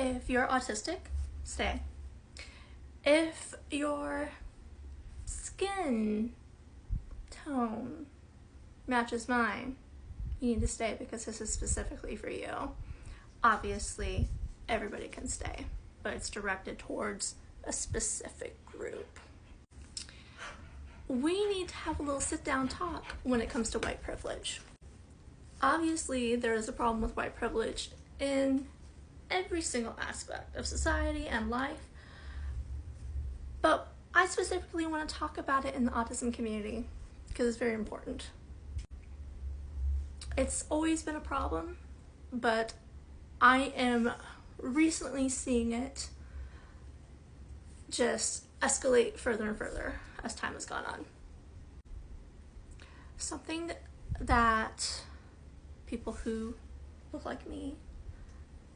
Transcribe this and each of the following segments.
If you're autistic, stay. If your skin tone matches mine, you need to stay because this is specifically for you. Obviously, everybody can stay, but it's directed towards a specific group. We need to have a little sit-down talk when it comes to white privilege. Obviously, there is a problem with white privilege in every single aspect of society and life, but I specifically want to talk about it in the autism community because it's very important. It's always been a problem, but I am recently seeing it just escalate further and further as time has gone on. Something that people who look like me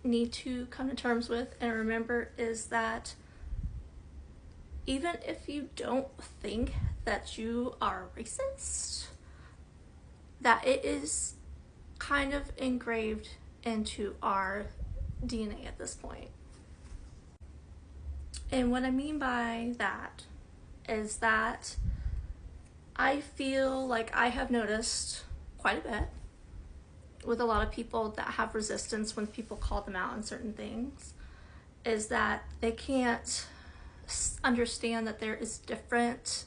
need to come to terms with and remember is that even if you don't think that you are racist, that it is kind of engraved into our DNA at this point. And what I mean by that is that I feel like I have noticed quite a bit with a lot of people that have resistance when people call them out on certain things, is that they can't understand that there is different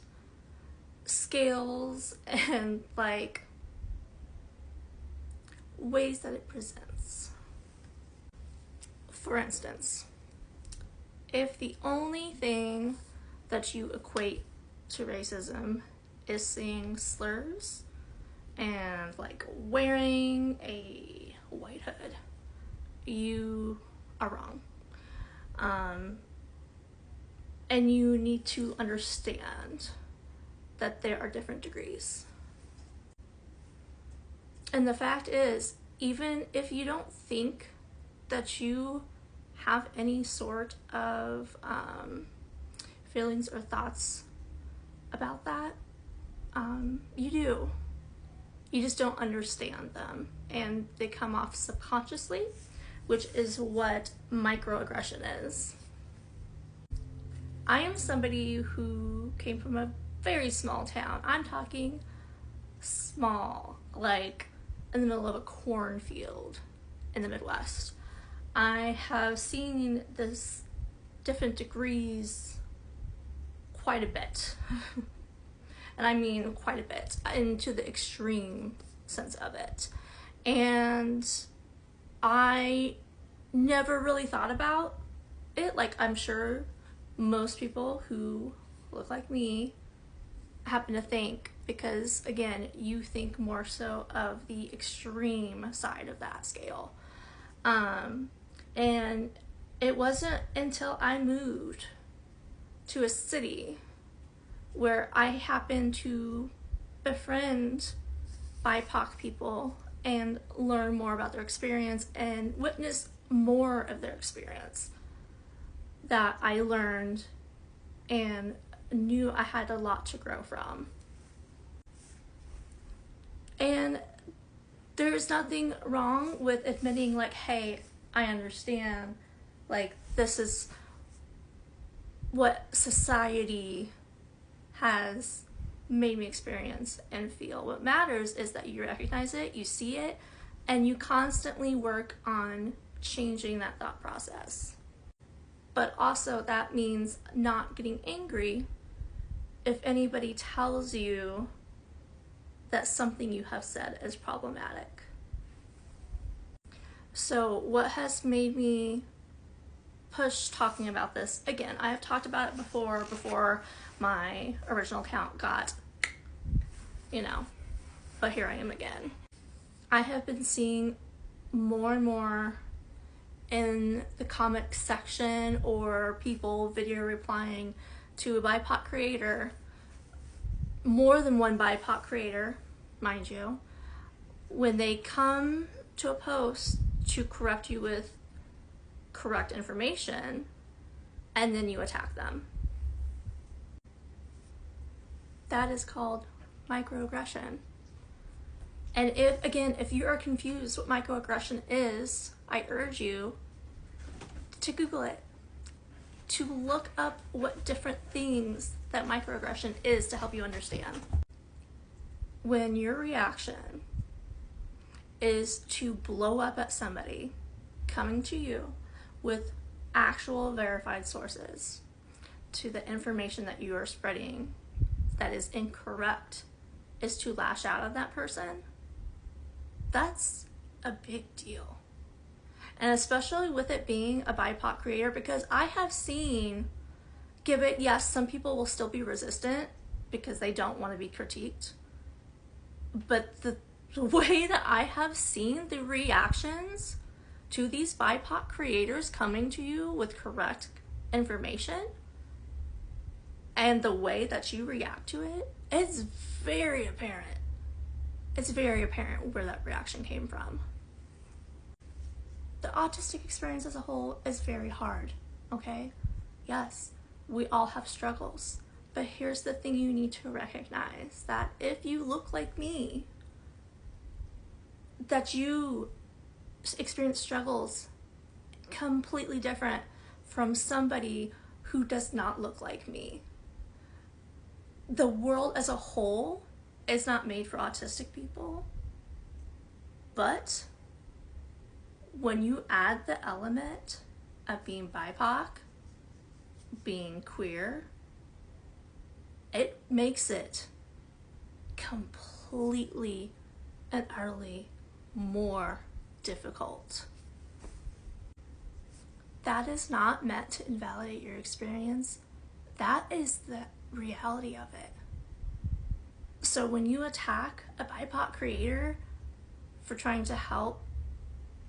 scales and like ways that it presents. For instance, if the only thing that you equate to racism is seeing slurs and like wearing a white hood, you are wrong. And you need to understand that there are different degrees. And the fact is, even if you don't think that you have any sort of feelings or thoughts about that, you do. You just don't understand them, and they come off subconsciously, which is what microaggression is. I am somebody who came from a very small town. I'm talking small, like in the middle of a cornfield in the Midwest. I have seen this different degrees quite a bit. And I mean quite a bit, into the extreme sense of it. And I never really thought about it, like I'm sure most people who look like me happen to think, because again, you think more so of the extreme side of that scale. And it wasn't until I moved to a city where I happened to befriend BIPOC people and learn more about their experience and witness more of their experience, that I learned and knew I had a lot to grow from. And there's nothing wrong with admitting like, hey, I understand, like this is what society has made me experience and feel. What matters is that you recognize it, you see it, and you constantly work on changing that thought process. But also that means not getting angry if anybody tells you that something you have said is problematic. So what has made me push talking about this, again, I have talked about it before my original account got, but here I am again. I have been seeing more and more in the comment section or people video replying to a BIPOC creator, more than one BIPOC creator, mind you, when they come to a post to correct you with correct information, and then you attack them. That is called microaggression. And if you are confused what microaggression is, I urge you to Google it, to look up what different things that microaggression is to help you understand. When your reaction is to blow up at somebody coming to you with actual verified sources to the information that you are spreading that is incorrect, is to lash out at that person, that's a big deal. And especially with it being a BIPOC creator, because I have seen, yes, some people will still be resistant because they don't want to be critiqued. But the way that I have seen the reactions to these BIPOC creators coming to you with correct information and the way that you react to it, it's very apparent. It's very apparent where that reaction came from. The autistic experience as a whole is very hard, okay? Yes, we all have struggles, but here's the thing you need to recognize, that if you look like me, that you experience struggles completely different from somebody who does not look like me. The world as a whole is not made for autistic people, but when you add the element of being BIPOC, being queer, it makes it completely and utterly more difficult. That is not meant to invalidate your experience. That is the reality of it. So when you attack a BIPOC creator for trying to help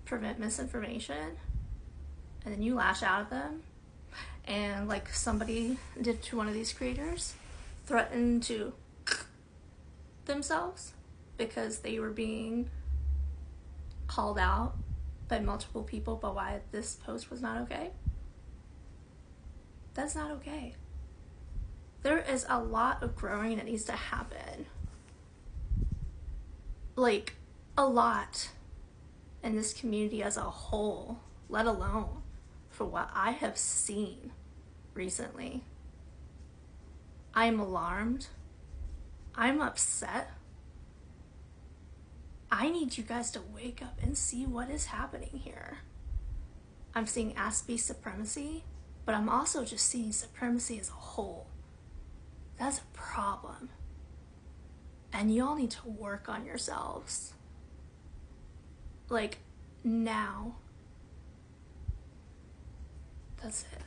prevent misinformation, and then you lash out at them, and like somebody did to one of these creators, threatened to themselves because they were being called out by multiple people about why this post was not okay. That's not okay. There is a lot of growing that needs to happen. Like, a lot in this community as a whole, let alone for what I have seen recently. I'm alarmed. I'm upset. I need you guys to wake up and see what is happening here. I'm seeing Aspie supremacy, but I'm also just seeing supremacy as a whole. That's a problem. And y'all need to work on yourselves. Like, now. That's it.